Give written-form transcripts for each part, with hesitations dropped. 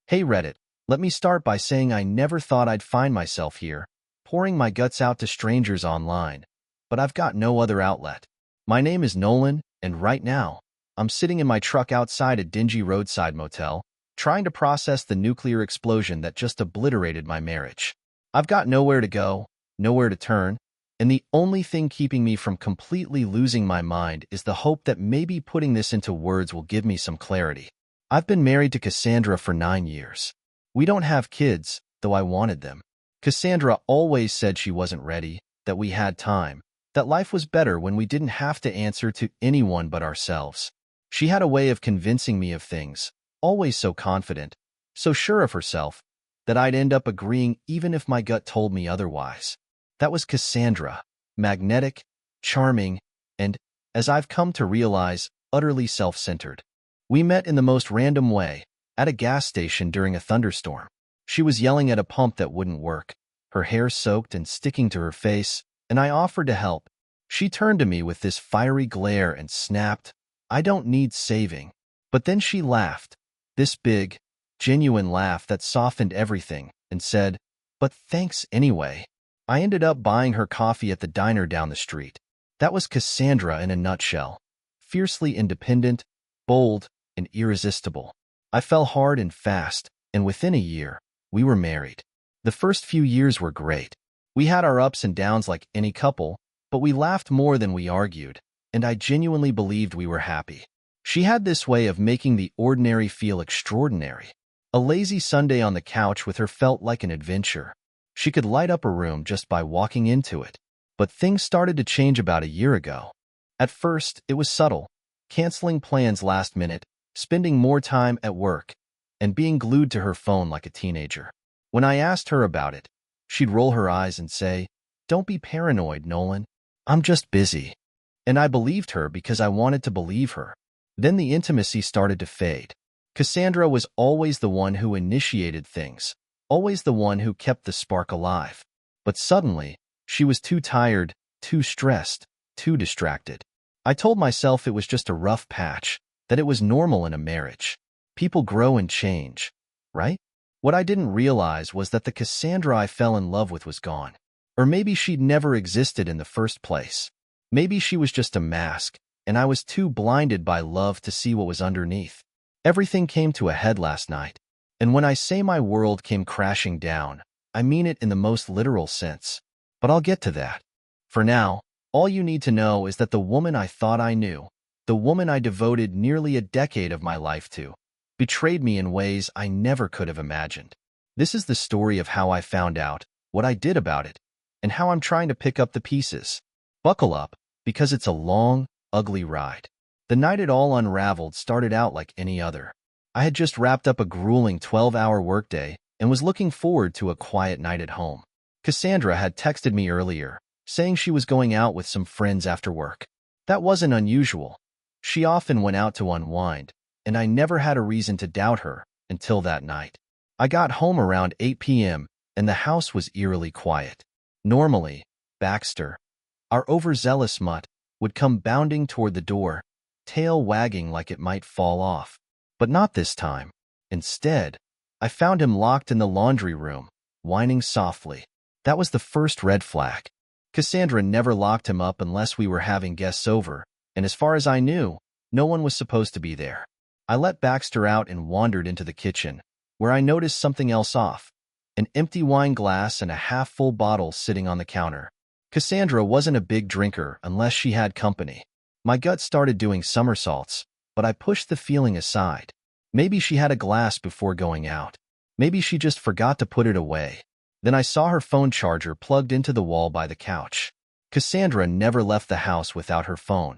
Hey Reddit, let me start by saying I never thought I'd find myself here, pouring my guts out to strangers online, but I've got no other outlet. My name is Nolan, and right now, I'm sitting in my truck outside a dingy roadside motel, trying to process the nuclear explosion that just obliterated my marriage. I've got nowhere to go, nowhere to turn, and the only thing keeping me from completely losing my mind is the hope that maybe putting this into words will give me some clarity. I've been married to Cassandra for 9 years. We don't have kids, though I wanted them. Cassandra always said she wasn't ready, that we had time, that life was better when we didn't have to answer to anyone but ourselves. She had a way of convincing me of things, always so confident, so sure of herself, that I'd end up agreeing even if my gut told me otherwise. That was Cassandra, magnetic, charming, and, as I've come to realize, utterly self-centered. We met in the most random way, at a gas station during a thunderstorm. She was yelling at a pump that wouldn't work, her hair soaked and sticking to her face, and I offered to help. She turned to me with this fiery glare and snapped, "I don't need saving." But then she laughed, this big, genuine laugh that softened everything, and said, "But thanks anyway." I ended up buying her coffee at the diner down the street. That was Cassandra in a nutshell. Fiercely independent, bold, and irresistible. I fell hard and fast, and within a year, we were married. The first few years were great. We had our ups and downs like any couple, but we laughed more than we argued, and I genuinely believed we were happy. She had this way of making the ordinary feel extraordinary. A lazy Sunday on the couch with her felt like an adventure. She could light up a room just by walking into it. But things started to change about a year ago. At first, it was subtle, canceling plans last minute, spending more time at work, and being glued to her phone like a teenager. When I asked her about it, she'd roll her eyes and say, "Don't be paranoid, Nolan. I'm just busy." And I believed her because I wanted to believe her. Then the intimacy started to fade. Cassandra was always the one who initiated things, always the one who kept the spark alive. But suddenly, she was too tired, too stressed, too distracted. I told myself it was just a rough patch, that it was normal in a marriage. People grow and change, right? What I didn't realize was that the Cassandra I fell in love with was gone. Or maybe she'd never existed in the first place. Maybe she was just a mask, and I was too blinded by love to see what was underneath. Everything came to a head last night, and when I say my world came crashing down, I mean it in the most literal sense. But I'll get to that. For now, all you need to know is that the woman I thought I knew, the woman I devoted nearly a decade of my life to, betrayed me in ways I never could have imagined. This is the story of how I found out, what I did about it, and how I'm trying to pick up the pieces. Buckle up, because it's a long, ugly ride. The night it all unraveled started out like any other. I had just wrapped up a grueling 12-hour workday and was looking forward to a quiet night at home. Cassandra had texted me earlier, saying she was going out with some friends after work. That wasn't unusual. She often went out to unwind, and I never had a reason to doubt her until that night. I got home around 8 p.m., and the house was eerily quiet. Normally, Baxter, our overzealous mutt, would come bounding toward the door, tail wagging like it might fall off. But not this time. Instead, I found him locked in the laundry room, whining softly. That was the first red flag. Cassandra never locked him up unless we were having guests over, and as far as I knew, no one was supposed to be there. I let Baxter out and wandered into the kitchen, where I noticed something else off. An empty wine glass and a half-full bottle sitting on the counter. Cassandra wasn't a big drinker unless she had company. My gut started doing somersaults, but I pushed the feeling aside. Maybe she had a glass before going out. Maybe she just forgot to put it away. Then I saw her phone charger plugged into the wall by the couch. Cassandra never left the house without her phone.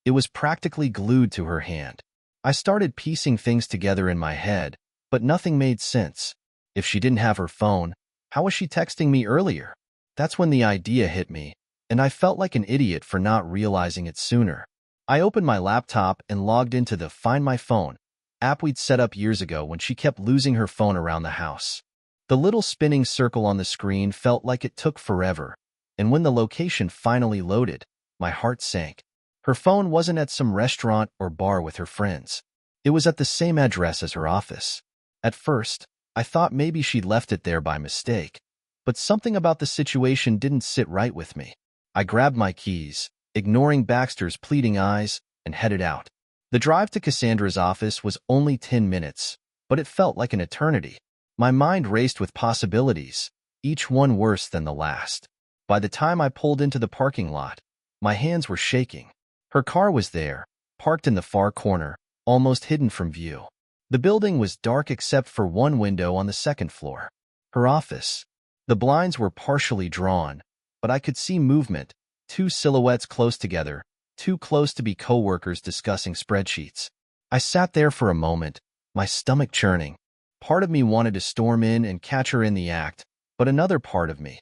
It was practically glued to her hand. I started piecing things together in my head, but nothing made sense. If she didn't have her phone, how was she texting me earlier? That's when the idea hit me, and I felt like an idiot for not realizing it sooner. I opened my laptop and logged into the Find My Phone app we'd set up years ago when she kept losing her phone around the house. The little spinning circle on the screen felt like it took forever, and when the location finally loaded, my heart sank. Her phone wasn't at some restaurant or bar with her friends. It was at the same address as her office. At first, I thought maybe she'd left it there by mistake, but something about the situation didn't sit right with me. I grabbed my keys, ignoring Baxter's pleading eyes, and headed out. The drive to Cassandra's office was only 10 minutes, but it felt like an eternity. My mind raced with possibilities, each one worse than the last. By the time I pulled into the parking lot, my hands were shaking. Her car was there, parked in the far corner, almost hidden from view. The building was dark except for one window on the second floor. Her office. The blinds were partially drawn, but I could see movement, two silhouettes close together, too close to be co-workers discussing spreadsheets. I sat there for a moment, my stomach churning. Part of me wanted to storm in and catch her in the act, but another part of me,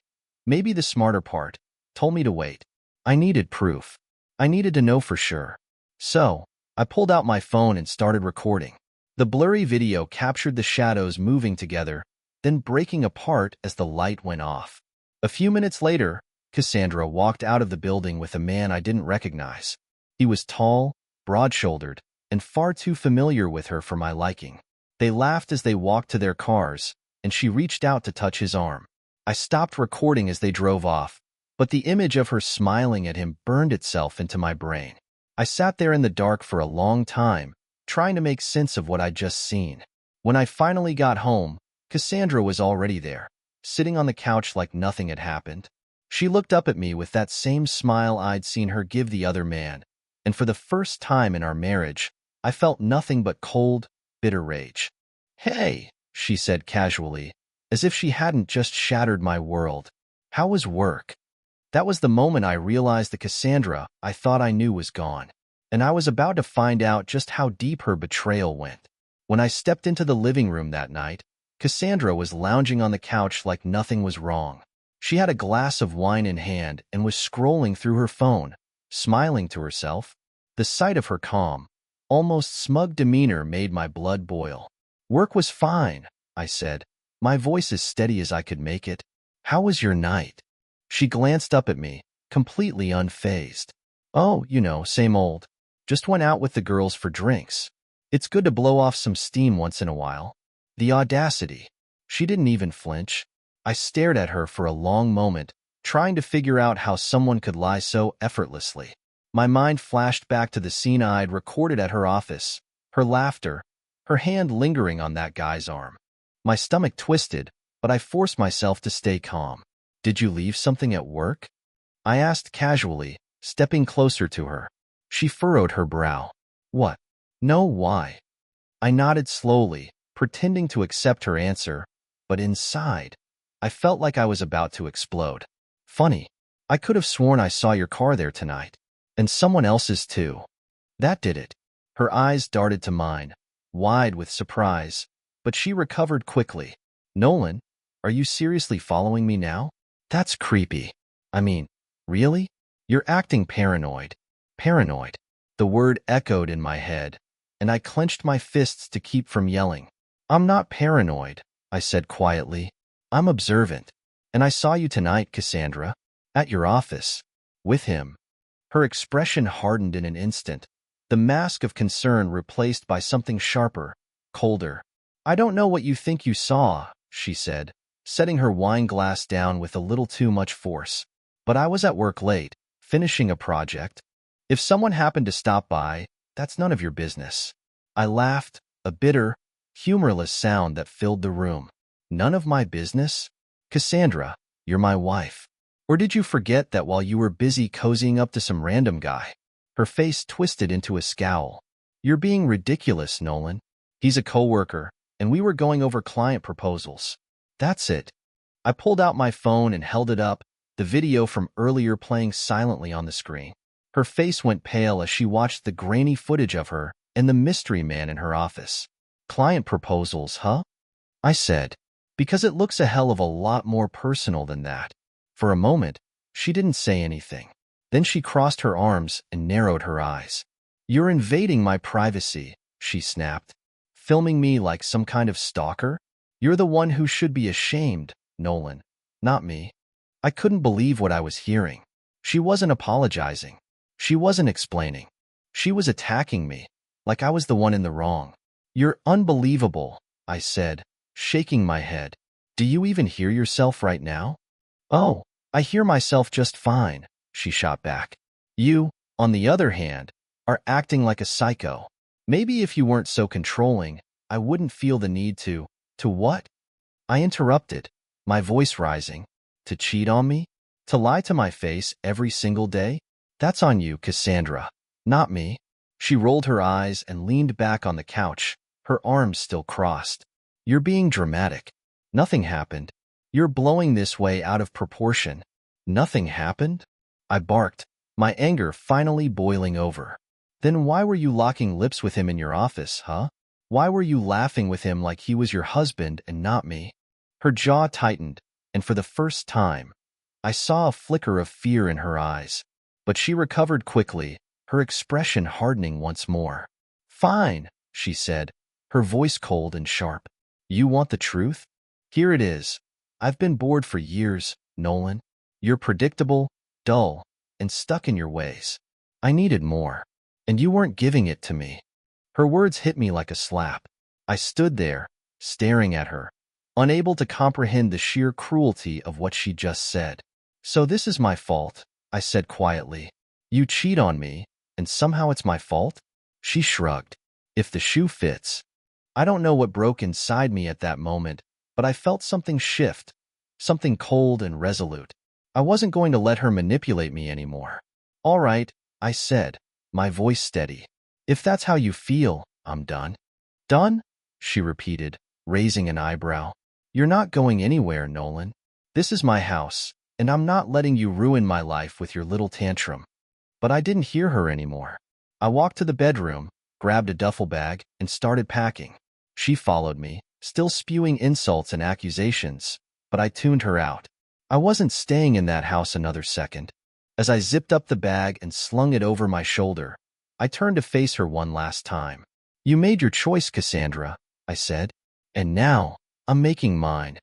maybe the smarter part, told me to wait. I needed proof. I needed to know for sure. So, I pulled out my phone and started recording. The blurry video captured the shadows moving together, then breaking apart as the light went off. A few minutes later, Cassandra walked out of the building with a man I didn't recognize. He was tall, broad-shouldered, and far too familiar with her for my liking. They laughed as they walked to their cars, and she reached out to touch his arm. I stopped recording as they drove off, but the image of her smiling at him burned itself into my brain. I sat there in the dark for a long time, trying to make sense of what I'd just seen. When I finally got home, Cassandra was already there, sitting on the couch like nothing had happened. She looked up at me with that same smile I'd seen her give the other man, and for the first time in our marriage, I felt nothing but cold, bitter rage. "Hey," she said casually, as if she hadn't just shattered my world. "How was work?" That was the moment I realized the Cassandra I thought I knew was gone, and I was about to find out just how deep her betrayal went. When I stepped into the living room that night, Cassandra was lounging on the couch like nothing was wrong. She had a glass of wine in hand and was scrolling through her phone, smiling to herself. The sight of her calm, almost smug demeanor made my blood boil. "Work was fine," I said, my voice as steady as I could make it. "How was your night?" She glanced up at me, completely unfazed. "Oh, same old. Just went out with the girls for drinks. It's good to blow off some steam once in a while." The audacity. She didn't even flinch. I stared at her for a long moment, trying to figure out how someone could lie so effortlessly. My mind flashed back to the scene I'd recorded at her office, her laughter, her hand lingering on that guy's arm. My stomach twisted, but I forced myself to stay calm. "Did you leave something at work?" I asked casually, stepping closer to her. She furrowed her brow. "What? No, why?" I nodded slowly, pretending to accept her answer, but inside, I felt like I was about to explode. "Funny. I could have sworn I saw your car there tonight. And someone else's too." That did it. Her eyes darted to mine, wide with surprise, but she recovered quickly. "Nolan, are you seriously following me now? That's creepy. I mean, really? You're acting paranoid." Paranoid. The word echoed in my head, and I clenched my fists to keep from yelling. "I'm not paranoid," I said quietly. "I'm observant. And I saw you tonight, Cassandra. At your office. With him." Her expression hardened in an instant, the mask of concern replaced by something sharper, colder. "I don't know what you think you saw," she said, setting her wine glass down with a little too much force. "But I was at work late, finishing a project. If someone happened to stop by, that's none of your business." I laughed, a bitter, humorless sound that filled the room. "None of my business? Cassandra, you're my wife. Or did you forget that while you were busy cozying up to some random guy?" Her face twisted into a scowl. "You're being ridiculous, Nolan. He's a coworker, and we were going over client proposals. That's it." I pulled out my phone and held it up, the video from earlier playing silently on the screen. Her face went pale as she watched the grainy footage of her and the mystery man in her office. "Client proposals, huh?" I said, "because it looks a hell of a lot more personal than that." For a moment, she didn't say anything. Then she crossed her arms and narrowed her eyes. "You're invading my privacy," she snapped. "Filming me like some kind of stalker? You're the one who should be ashamed, Nolan, not me." I couldn't believe what I was hearing. She wasn't apologizing. She wasn't explaining. She was attacking me, like I was the one in the wrong. "You're unbelievable," I said, shaking my head. Do you even hear yourself right now? Oh, I hear myself just fine, she shot back. You, on the other hand, are acting like a psycho. Maybe if you weren't so controlling, I wouldn't feel the need to. To what? I interrupted, my voice rising. To cheat on me? To lie to my face every single day? That's on you, Cassandra, not me. She rolled her eyes and leaned back on the couch, her arms still crossed. You're being dramatic. Nothing happened. You're blowing this way out of proportion. Nothing happened? I barked, my anger finally boiling over. Then why were you locking lips with him in your office, huh? Why were you laughing with him like he was your husband and not me? Her jaw tightened, and for the first time, I saw a flicker of fear in her eyes. But she recovered quickly, her expression hardening once more. Fine, she said, her voice cold and sharp. You want the truth? Here it is. I've been bored for years, Nolan. You're predictable, dull, and stuck in your ways. I needed more, and you weren't giving it to me. Her words hit me like a slap. I stood there, staring at her, unable to comprehend the sheer cruelty of what she just said. So this is my fault, I said quietly. You cheat on me, and somehow it's my fault? She shrugged. If the shoe fits. I don't know what broke inside me at that moment, but I felt something shift, something cold and resolute. I wasn't going to let her manipulate me anymore. All right, I said, my voice steady. If that's how you feel, I'm done. Done? She repeated, raising an eyebrow. You're not going anywhere, Nolan. This is my house, and I'm not letting you ruin my life with your little tantrum. But I didn't hear her anymore. I walked to the bedroom, grabbed a duffel bag, and started packing. She followed me, still spewing insults and accusations, but I tuned her out. I wasn't staying in that house another second. As I zipped up the bag and slung it over my shoulder, I turned to face her one last time. You made your choice, Cassandra, I said, and now I'm making mine.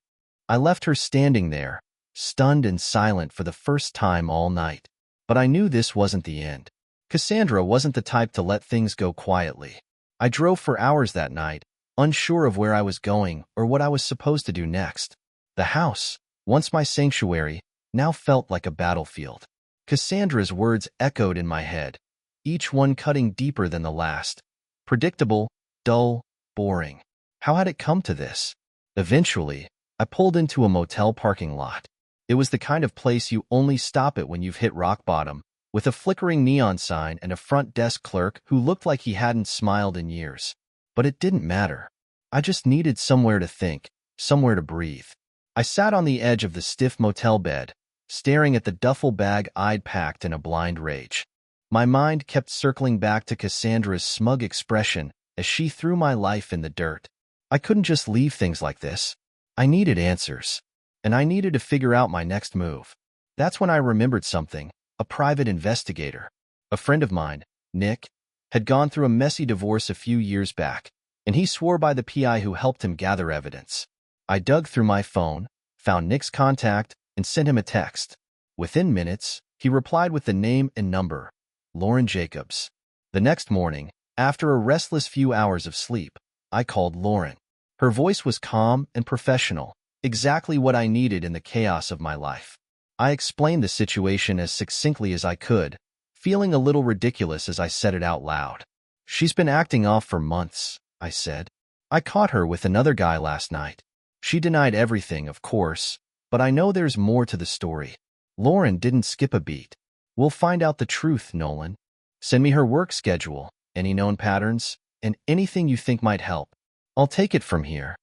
I left her standing there, stunned and silent for the first time all night. But I knew this wasn't the end. Cassandra wasn't the type to let things go quietly. I drove for hours that night, unsure of where I was going or what I was supposed to do next. The house, once my sanctuary, now felt like a battlefield. Cassandra's words echoed in my head, each one cutting deeper than the last. Predictable, dull, boring. How had it come to this? Eventually, I pulled into a motel parking lot. It was the kind of place you only stop at when you've hit rock bottom, with a flickering neon sign and a front desk clerk who looked like he hadn't smiled in years. But it didn't matter. I just needed somewhere to think, somewhere to breathe. I sat on the edge of the stiff motel bed, staring at the duffel bag I'd packed in a blind rage. My mind kept circling back to Cassandra's smug expression as she threw my life in the dirt. I couldn't just leave things like this. I needed answers, and I needed to figure out my next move. That's when I remembered something. A private investigator, a friend of mine, Nick, had gone through a messy divorce a few years back, and he swore by the PI who helped him gather evidence. I dug through my phone, found Nick's contact, and sent him a text. Within minutes, he replied with the name and number, Lauren Jacobs. The next morning, after a restless few hours of sleep, I called Lauren. Her voice was calm and professional, exactly what I needed in the chaos of my life. I explained the situation as succinctly as I could, feeling a little ridiculous as I said it out loud. She's been acting off for months, I said. I caught her with another guy last night. She denied everything, of course, but I know there's more to the story. Lauren didn't skip a beat. We'll find out the truth, Nolan. Send me her work schedule, any known patterns, and anything you think might help. I'll take it from here.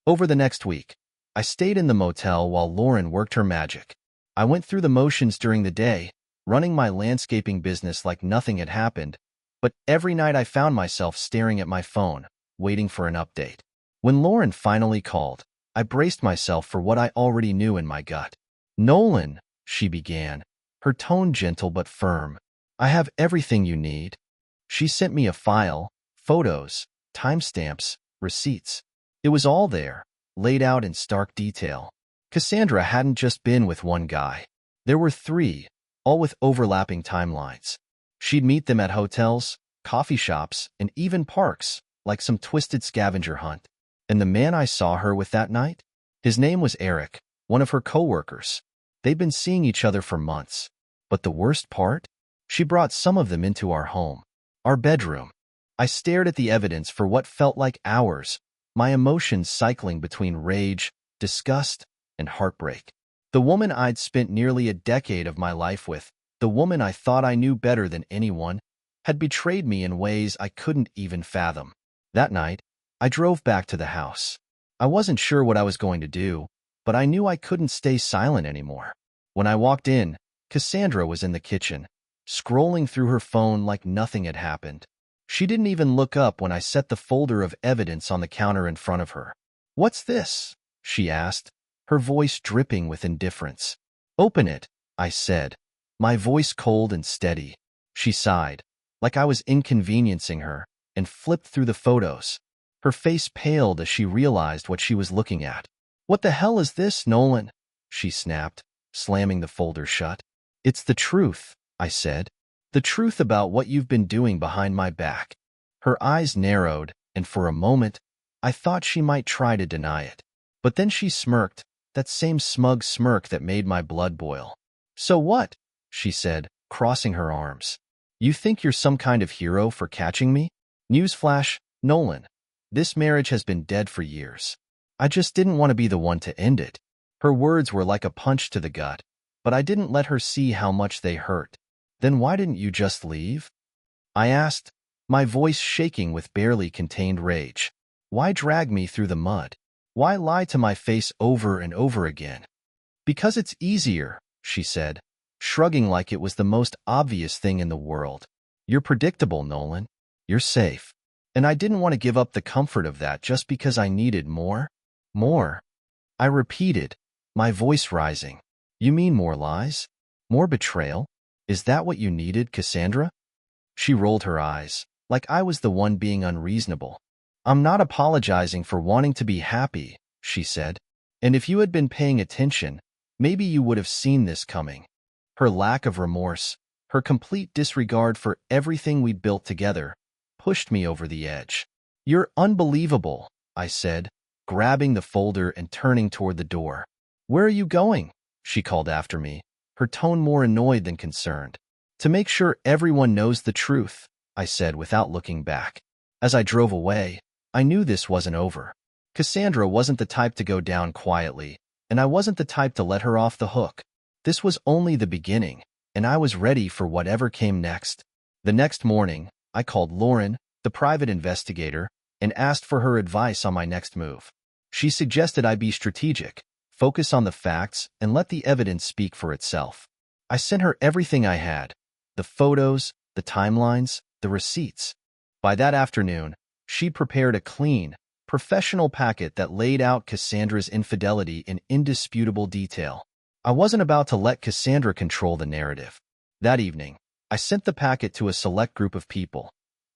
Over the next week, I stayed in the motel while Lauren worked her magic. I went through the motions during the day, running my landscaping business like nothing had happened, but every night I found myself staring at my phone, waiting for an update. When Lauren finally called, I braced myself for what I already knew in my gut. Nolan, she began, her tone gentle but firm. I have everything you need. She sent me a file, photos, timestamps, receipts. It was all there, laid out in stark detail. Cassandra hadn't just been with one guy. There were three, all with overlapping timelines. She'd meet them at hotels, coffee shops, and even parks, like some twisted scavenger hunt. And the man I saw her with that night? His name was Eric, one of her coworkers. They'd been seeing each other for months. But the worst part? She brought some of them into our home, our bedroom. I stared at the evidence for what felt like hours, my emotions cycling between rage, disgust, and heartbreak. The woman I'd spent nearly a decade of my life with, the woman I thought I knew better than anyone, had betrayed me in ways I couldn't even fathom. That night, I drove back to the house. I wasn't sure what I was going to do, but I knew I couldn't stay silent anymore. When I walked in, Cassandra was in the kitchen, scrolling through her phone like nothing had happened. She didn't even look up when I set the folder of evidence on the counter in front of her. "What's this?" she asked, her voice dripping with indifference. "Open it," I said, my voice cold and steady. She sighed, like I was inconveniencing her, and flipped through the photos. Her face paled as she realized what she was looking at. "What the hell is this, Nolan?" she snapped, slamming the folder shut. "It's the truth," I said. "The truth about what you've been doing behind my back." Her eyes narrowed, and for a moment, I thought she might try to deny it. But then she smirked, that same smug smirk that made my blood boil. "So what?" she said, crossing her arms. "You think you're some kind of hero for catching me? Newsflash, Nolan. This marriage has been dead for years. I just didn't want to be the one to end it." Her words were like a punch to the gut, but I didn't let her see how much they hurt. "Then why didn't you just leave?" I asked, my voice shaking with barely contained rage. "Why drag me through the mud? Why lie to my face over and over again?" "Because it's easier," she said, shrugging like it was the most obvious thing in the world. "You're predictable, Nolan. You're safe. And I didn't want to give up the comfort of that just because I needed more." "More?" I repeated, my voice rising. "You mean more lies? More betrayal? Is that what you needed, Cassandra?" She rolled her eyes, like I was the one being unreasonable. "I'm not apologizing for wanting to be happy," she said. "And if you had been paying attention, maybe you would have seen this coming." Her lack of remorse, her complete disregard for everything we'd built together, pushed me over the edge. "You're unbelievable," I said, grabbing the folder and turning toward the door. "Where are you going?" she called after me, her tone more annoyed than concerned. "To make sure everyone knows the truth," I said without looking back. As I drove away, I knew this wasn't over. Cassandra wasn't the type to go down quietly, and I wasn't the type to let her off the hook. This was only the beginning, and I was ready for whatever came next. The next morning, I called Lauren, the private investigator, and asked for her advice on my next move. She suggested I be strategic, focus on the facts, and let the evidence speak for itself. I sent her everything I had, the photos, the timelines, the receipts. By that afternoon, she'd prepared a clean, professional packet that laid out Cassandra's infidelity in indisputable detail. I wasn't about to let Cassandra control the narrative. That evening, I sent the packet to a select group of people,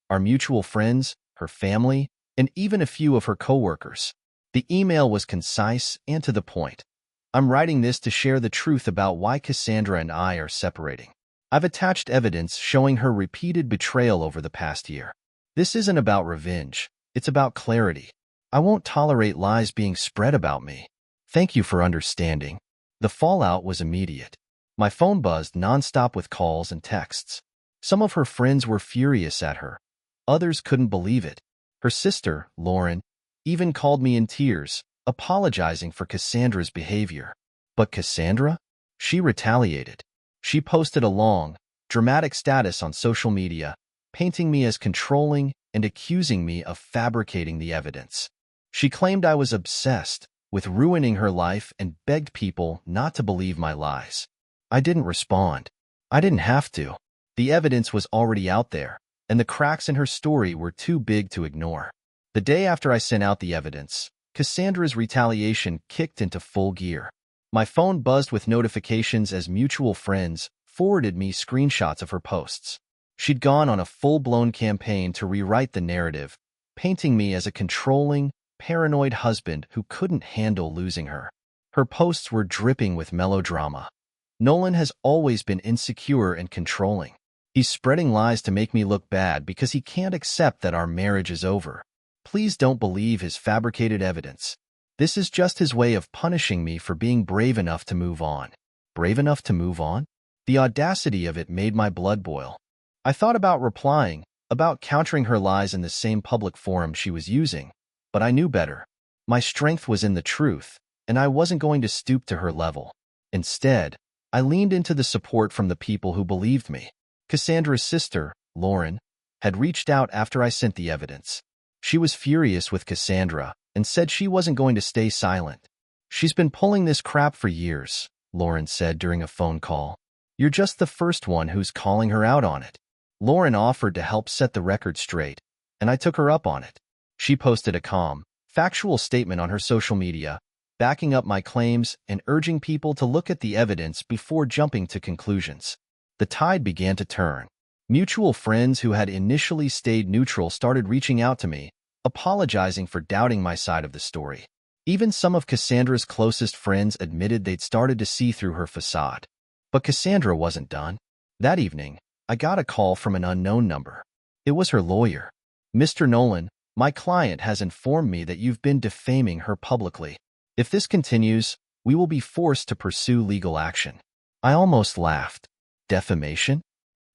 our mutual friends, her family, and even a few of her coworkers. The email was concise and to the point. "I'm writing this to share the truth about why Cassandra and I are separating. I've attached evidence showing her repeated betrayal over the past year. This isn't about revenge. It's about clarity. I won't tolerate lies being spread about me. Thank you for understanding." The fallout was immediate. My phone buzzed nonstop with calls and texts. Some of her friends were furious at her. Others couldn't believe it. Her sister, Lauren, even called me in tears, apologizing for Cassandra's behavior. But Cassandra? She retaliated. She posted a long, dramatic status on social media, painting me as controlling and accusing me of fabricating the evidence. She claimed I was obsessed with ruining her life and begged people not to believe my lies. I didn't respond. I didn't have to. The evidence was already out there, and the cracks in her story were too big to ignore. The day after I sent out the evidence, Cassandra's retaliation kicked into full gear. My phone buzzed with notifications as mutual friends forwarded me screenshots of her posts. She'd gone on a full-blown campaign to rewrite the narrative, painting me as a controlling, paranoid husband who couldn't handle losing her. Her posts were dripping with melodrama. "Nolan has always been insecure and controlling. He's spreading lies to make me look bad because he can't accept that our marriage is over. Please don't believe his fabricated evidence. This is just his way of punishing me for being brave enough to move on. Brave enough to move on? The audacity of it made my blood boil. I thought about replying, about countering her lies in the same public forum she was using, but I knew better. My strength was in the truth, and I wasn't going to stoop to her level. Instead, I leaned into the support from the people who believed me. Cassandra's sister, Lauren, had reached out after I sent the evidence. She was furious with Cassandra and said she wasn't going to stay silent. She's been pulling this crap for years, Lauren said during a phone call. You're just the first one who's calling her out on it. Lauren offered to help set the record straight, and I took her up on it. She posted a calm, factual statement on her social media, backing up my claims and urging people to look at the evidence before jumping to conclusions. The tide began to turn. Mutual friends who had initially stayed neutral started reaching out to me, apologizing for doubting my side of the story. Even some of Cassandra's closest friends admitted they'd started to see through her facade. But Cassandra wasn't done. That evening, I got a call from an unknown number. It was her lawyer. Mr. Nolan, my client has informed me that you've been defaming her publicly. If this continues, we will be forced to pursue legal action. I almost laughed. Defamation?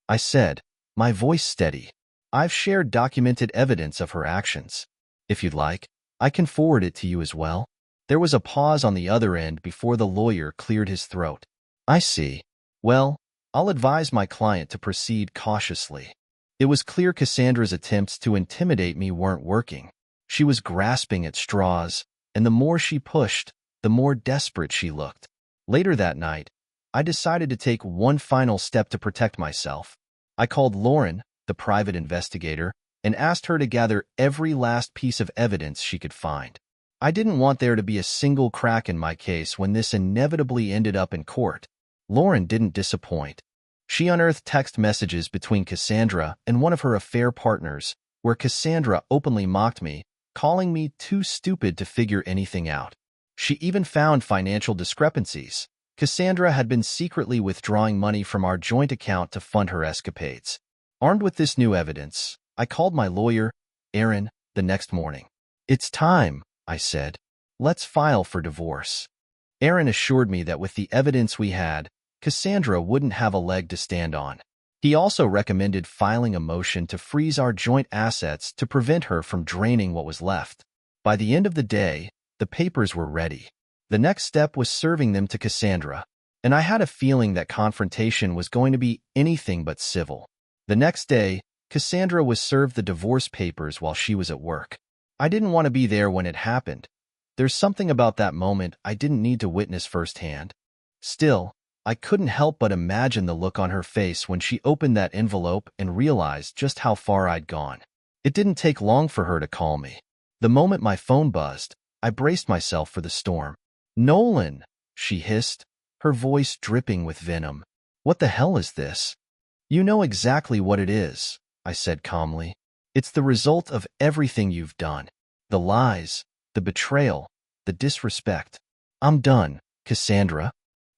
I said, my voice steady. I've shared documented evidence of her actions. If you'd like, I can forward it to you as well. There was a pause on the other end before the lawyer cleared his throat. I see. Well, I'll advise my client to proceed cautiously. It was clear Cassandra's attempts to intimidate me weren't working. She was grasping at straws, and the more she pushed, the more desperate she looked. Later that night, I decided to take one final step to protect myself. I called Lauren, the private investigator, and asked her to gather every last piece of evidence she could find. I didn't want there to be a single crack in my case when this inevitably ended up in court. Lauren didn't disappoint. She unearthed text messages between Cassandra and one of her affair partners, where Cassandra openly mocked me, calling me too stupid to figure anything out. She even found financial discrepancies. Cassandra had been secretly withdrawing money from our joint account to fund her escapades. Armed with this new evidence, I called my lawyer, Aaron, the next morning. It's time, I said. Let's file for divorce. Aaron assured me that with the evidence we had, Cassandra wouldn't have a leg to stand on. He also recommended filing a motion to freeze our joint assets to prevent her from draining what was left. By the end of the day, the papers were ready. The next step was serving them to Cassandra, and I had a feeling that confrontation was going to be anything but civil. The next day, Cassandra was served the divorce papers while she was at work. I didn't want to be there when it happened. There's something about that moment I didn't need to witness firsthand. Still, I couldn't help but imagine the look on her face when she opened that envelope and realized just how far I'd gone. It didn't take long for her to call me. The moment my phone buzzed, I braced myself for the storm. "Nolan," she hissed, her voice dripping with venom. "What the hell is this?" "You know exactly what it is," I said calmly. "It's the result of everything you've done. The lies, the betrayal, the disrespect. I'm done, Cassandra."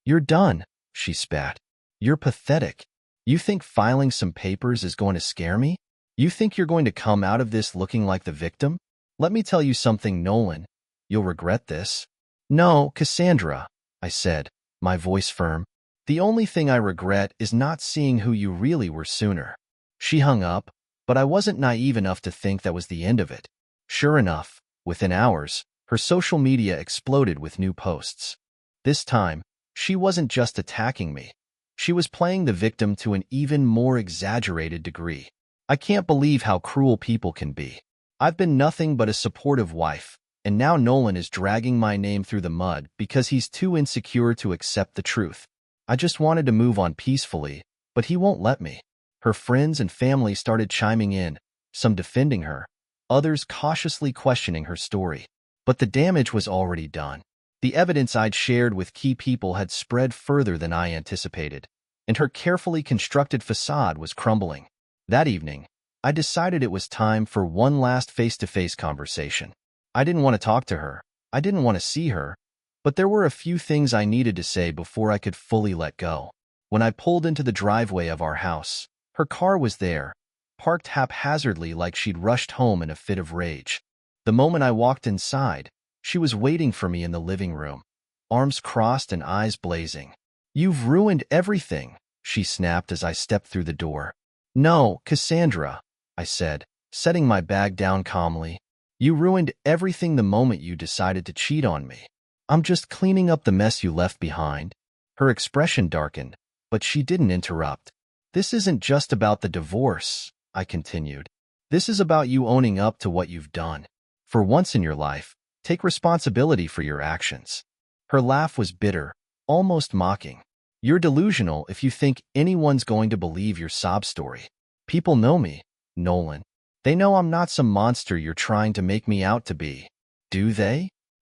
"You're done," she spat. "You're pathetic. You think filing some papers is going to scare me? You think you're going to come out of this looking like the victim? Let me tell you something, Nolan. You'll regret this." "No, Cassandra," I said, my voice firm. "The only thing I regret is not seeing who you really were sooner." She hung up, but I wasn't naive enough to think that was the end of it. Sure enough, within hours, her social media exploded with new posts. This time, she wasn't just attacking me. She was playing the victim to an even more exaggerated degree. I can't believe how cruel people can be. I've been nothing but a supportive wife, and now Nolan is dragging my name through the mud because he's too insecure to accept the truth. I just wanted to move on peacefully, but he won't let me. Her friends and family started chiming in, some defending her, others cautiously questioning her story. But the damage was already done. The evidence I'd shared with key people had spread further than I anticipated, and her carefully constructed facade was crumbling. That evening, I decided it was time for one last face-to-face conversation. I didn't want to talk to her. I didn't want to see her. But there were a few things I needed to say before I could fully let go. When I pulled into the driveway of our house, her car was there, parked haphazardly like she'd rushed home in a fit of rage. The moment I walked inside, she was waiting for me in the living room, arms crossed and eyes blazing. "You've ruined everything," she snapped as I stepped through the door. "No, Cassandra," I said, setting my bag down calmly. "You ruined everything the moment you decided to cheat on me. I'm just cleaning up the mess you left behind." Her expression darkened, but she didn't interrupt. "This isn't just about the divorce," I continued. "This is about you owning up to what you've done. For once in your life, take responsibility for your actions." Her laugh was bitter, almost mocking. "You're delusional if you think anyone's going to believe your sob story. People know me, Nolan. They know I'm not some monster you're trying to make me out to be. Do they?"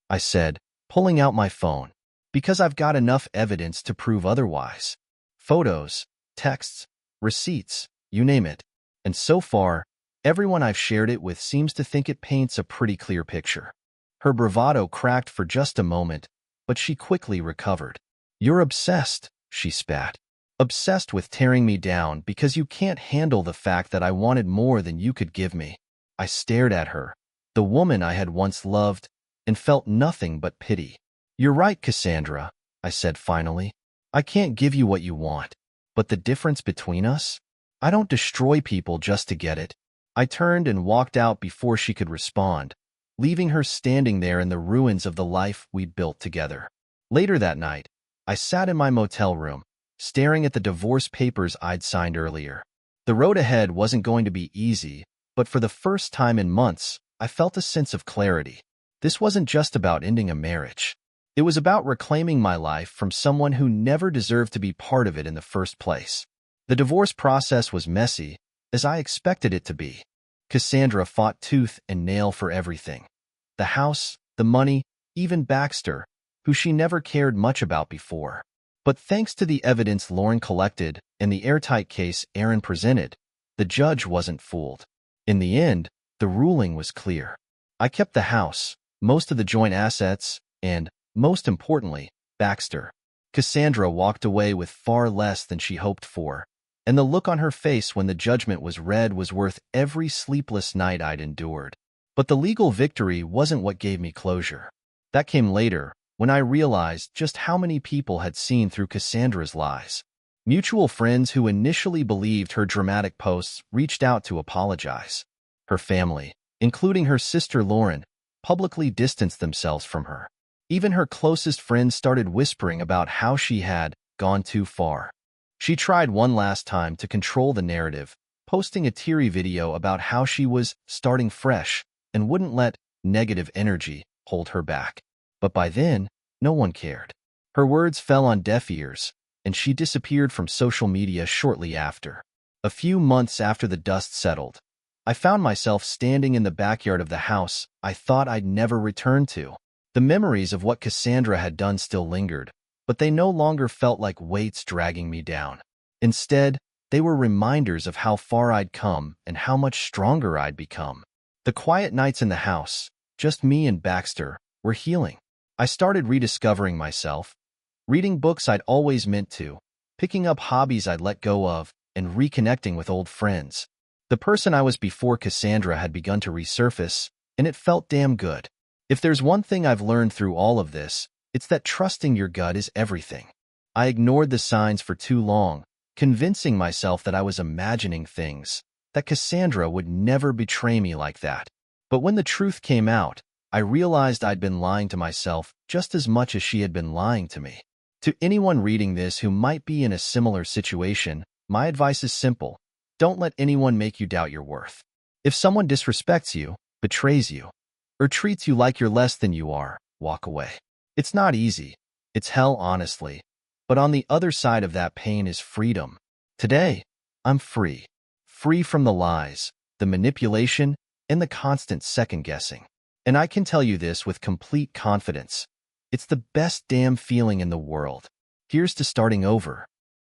I said, pulling out my phone. "Because I've got enough evidence to prove otherwise. Photos, texts, receipts, you name it. And so far, everyone I've shared it with seems to think it paints a pretty clear picture." Her bravado cracked for just a moment, but she quickly recovered. "You're obsessed," she spat. "Obsessed with tearing me down because you can't handle the fact that I wanted more than you could give me." I stared at her, the woman I had once loved, and felt nothing but pity. "You're right, Cassandra," I said finally. "I can't give you what you want. But the difference between us? I don't destroy people just to get it." I turned and walked out before she could respond, leaving her standing there in the ruins of the life we'd built together. Later that night, I sat in my motel room, staring at the divorce papers I'd signed earlier. The road ahead wasn't going to be easy, but for the first time in months, I felt a sense of clarity. This wasn't just about ending a marriage. It was about reclaiming my life from someone who never deserved to be part of it in the first place. The divorce process was messy, as I expected it to be. Cassandra fought tooth and nail for everything. The house, the money, even Baxter, who she never cared much about before. But thanks to the evidence Lauren collected and the airtight case Aaron presented, the judge wasn't fooled. In the end, the ruling was clear. I kept the house, most of the joint assets, and, most importantly, Baxter. Cassandra walked away with far less than she hoped for, and the look on her face when the judgment was read was worth every sleepless night I'd endured. But the legal victory wasn't what gave me closure. That came later, when I realized just how many people had seen through Cassandra's lies. Mutual friends who initially believed her dramatic posts reached out to apologize. Her family, including her sister Lauren, publicly distanced themselves from her. Even her closest friends started whispering about how she had gone too far. She tried one last time to control the narrative, posting a teary video about how she was starting fresh and wouldn't let negative energy hold her back. But by then, no one cared. Her words fell on deaf ears, and she disappeared from social media shortly after. A few months after the dust settled, I found myself standing in the backyard of the house I thought I'd never return to. The memories of what Cassandra had done still lingered, but they no longer felt like weights dragging me down. Instead, they were reminders of how far I'd come and how much stronger I'd become. The quiet nights in the house, just me and Baxter, were healing. I started rediscovering myself, reading books I'd always meant to, picking up hobbies I'd let go of, and reconnecting with old friends. The person I was before Cassandra had begun to resurface, and it felt damn good. If there's one thing I've learned through all of this, it's that trusting your gut is everything. I ignored the signs for too long, convincing myself that I was imagining things, that Cassandra would never betray me like that. But when the truth came out, I realized I'd been lying to myself just as much as she had been lying to me. To anyone reading this who might be in a similar situation, my advice is simple. Don't let anyone make you doubt your worth. If someone disrespects you, betrays you, or treats you like you're less than you are, walk away. It's not easy. It's hell, honestly. But on the other side of that pain is freedom. Today, I'm free. Free from the lies, the manipulation, and the constant second-guessing. And I can tell you this with complete confidence. It's the best damn feeling in the world. Here's to starting over.